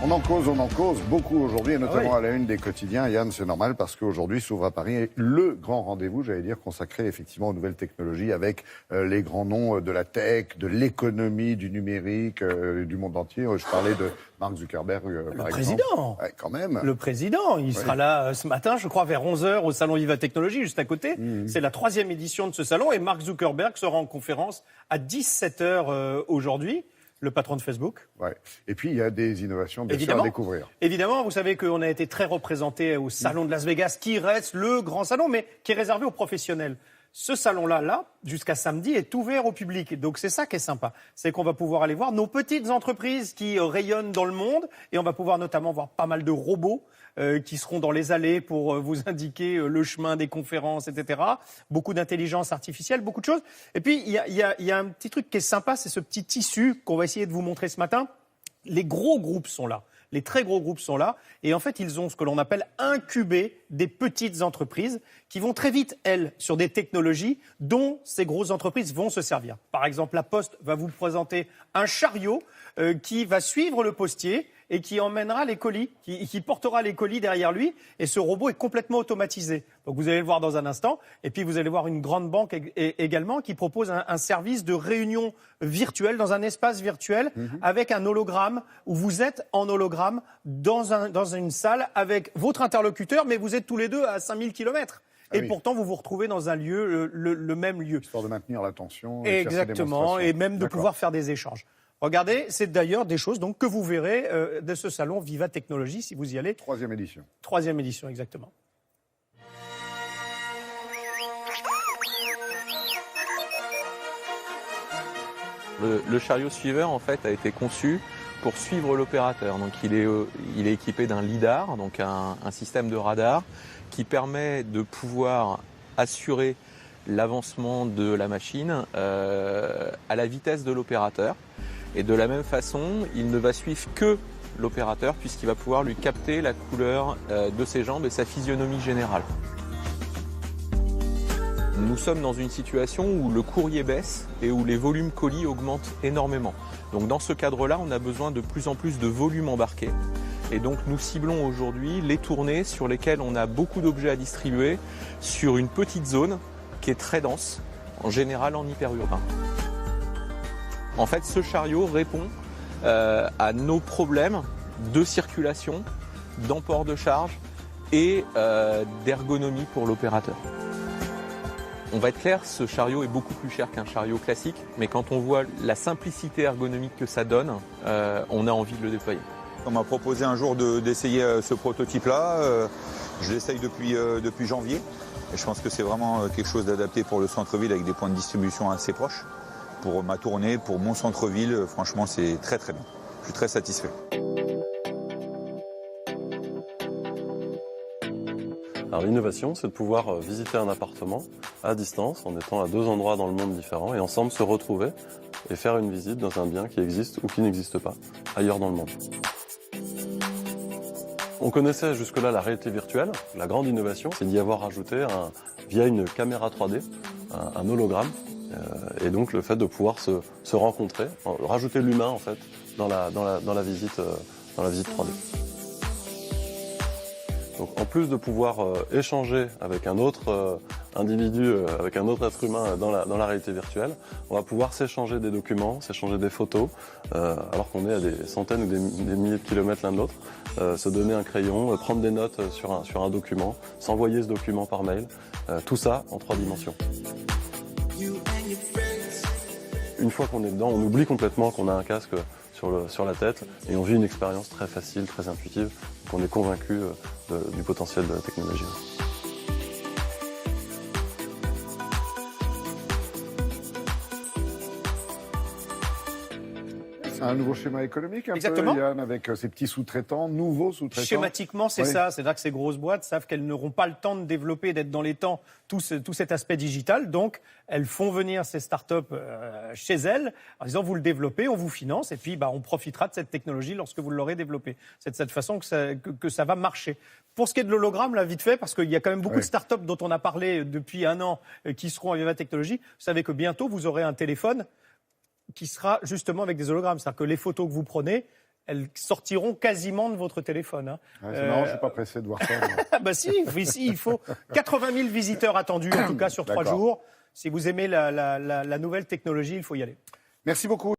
On en cause beaucoup aujourd'hui, et notamment à la une des quotidiens. Yann, c'est normal parce qu'aujourd'hui s'ouvre à Paris le grand rendez-vous, j'allais dire, consacré effectivement aux nouvelles technologies avec les grands noms de la tech, de l'économie, du numérique, du monde entier. Je parlais de Mark Zuckerberg, par exemple. Le président. Ouais, quand même. Le président, il sera là ce matin, je crois, vers 11h au salon Viva Technologie, juste à côté. C'est la 3e édition de ce salon et Mark Zuckerberg sera en conférence à 17h aujourd'hui. Le patron de Facebook. Ouais. Et puis, il y a des innovations, bien sûr, à découvrir. Évidemment, vous savez qu'on a été très représenté au salon de Las Vegas, qui reste le grand salon, mais qui est réservé aux professionnels. Ce salon-là, jusqu'à samedi, est ouvert au public. Donc, c'est ça qui est sympa. C'est qu'on va pouvoir aller voir nos petites entreprises qui rayonnent dans le monde. Et on va pouvoir notamment voir pas mal de robots qui seront dans les allées pour vous indiquer le chemin des conférences, etc. Beaucoup d'intelligence artificielle, beaucoup de choses. Et puis, il y a un petit truc qui est sympa, c'est ce petit tissu qu'on va essayer de vous montrer ce matin. Les gros groupes sont là. Les très gros groupes sont là. Et en fait, ils ont ce que l'on appelle incubé des petites entreprises qui vont très vite, elles, sur des technologies dont ces grosses entreprises vont se servir. Par exemple, la Poste va vous présenter un chariot qui va suivre le postier et qui emmènera les colis, qui portera les colis derrière lui. Et ce robot est complètement automatisé. Donc vous allez le voir dans un instant. Et puis vous allez voir une grande banque également qui propose un service de réunion virtuelle dans un espace virtuel avec un hologramme où vous êtes en hologramme dans une salle avec votre interlocuteur, mais vous êtes tous les deux à 5000 km. Et pourtant, vous vous retrouvez dans un lieu, le même lieu. Histoire de maintenir l'attention. Exactement, et même de pouvoir faire des échanges. Regardez, c'est d'ailleurs des choses donc, que vous verrez de ce salon Viva Technologie si vous y allez. 3e édition. 3e édition, exactement. Le chariot suiveur, en fait, a été conçu pour suivre l'opérateur. Donc, il est équipé d'un lidar, donc un système de radar, qui permet de pouvoir assurer l'avancement de la machine à la vitesse de l'opérateur. Et de la même façon, il ne va suivre que l'opérateur puisqu'il va pouvoir lui capter la couleur de ses jambes et sa physionomie générale. Nous sommes dans une situation où le courrier baisse et où les volumes colis augmentent énormément. Donc dans ce cadre-là, on a besoin de plus en plus de volume embarqué. Et donc nous ciblons aujourd'hui les tournées sur lesquelles on a beaucoup d'objets à distribuer sur une petite zone qui est très dense, en général en hyperurbain. En fait, ce chariot répond à nos problèmes de circulation, d'emport de charge et d'ergonomie pour l'opérateur. On va être clair, ce chariot est beaucoup plus cher qu'un chariot classique, mais quand on voit la simplicité ergonomique que ça donne, on a envie de le déployer. On m'a proposé un jour d'essayer ce prototype-là. Je l'essaye depuis janvier. Et je pense que c'est vraiment quelque chose d'adapté pour le centre-ville avec des points de distribution assez proches. Pour ma tournée, pour mon centre-ville, franchement, c'est très très bien. Je suis très satisfait. Alors l'innovation, c'est de pouvoir visiter un appartement à distance, en étant à 2 endroits dans le monde différents, et ensemble se retrouver et faire une visite dans un bien qui existe ou qui n'existe pas ailleurs dans le monde. On connaissait jusque-là la réalité virtuelle. La grande innovation, c'est d'y avoir rajouté, via une caméra 3D, un hologramme. Et donc le fait de pouvoir se rencontrer, rajouter l'humain en fait dans la visite 3D. Donc en plus de pouvoir échanger avec un autre individu, avec un autre être humain dans la réalité virtuelle, on va pouvoir s'échanger des documents, s'échanger des photos, alors qu'on est à des centaines ou des milliers de kilomètres l'un de l'autre, se donner un crayon, prendre des notes sur un document, s'envoyer ce document par mail, tout ça en 3 dimensions. Une fois qu'on est dedans, on oublie complètement qu'on a un casque sur la tête et on vit une expérience très facile, très intuitive, qu'on est convaincu du potentiel de la technologie. C'est un nouveau schéma économique, Exactement. peu, Yann, avec ces petits sous-traitants, nouveaux sous-traitants. Schématiquement, c'est ça. C'est-à-dire que ces grosses boîtes savent qu'elles n'auront pas le temps de développer, d'être dans les temps, tout cet aspect digital. Donc, elles font venir ces startups chez elles en disant, vous le développez, on vous finance, et puis on profitera de cette technologie lorsque vous l'aurez développée. C'est de cette façon que ça va marcher. Pour ce qui est de l'hologramme, là, vite fait, parce qu'il y a quand même beaucoup de startups dont on a parlé depuis un an qui seront à Viva Technologie. Vous savez que bientôt, vous aurez un téléphone qui sera justement avec des hologrammes. C'est-à-dire que les photos que vous prenez, elles sortiront quasiment de votre téléphone. Hein. Ouais, c'est marrant, je suis pas pressé de voir ça. Ah bah si, il faut 80 000 visiteurs attendus, en tout cas sur 3 D'accord. jours. Si vous aimez la nouvelle technologie, il faut y aller. Merci beaucoup.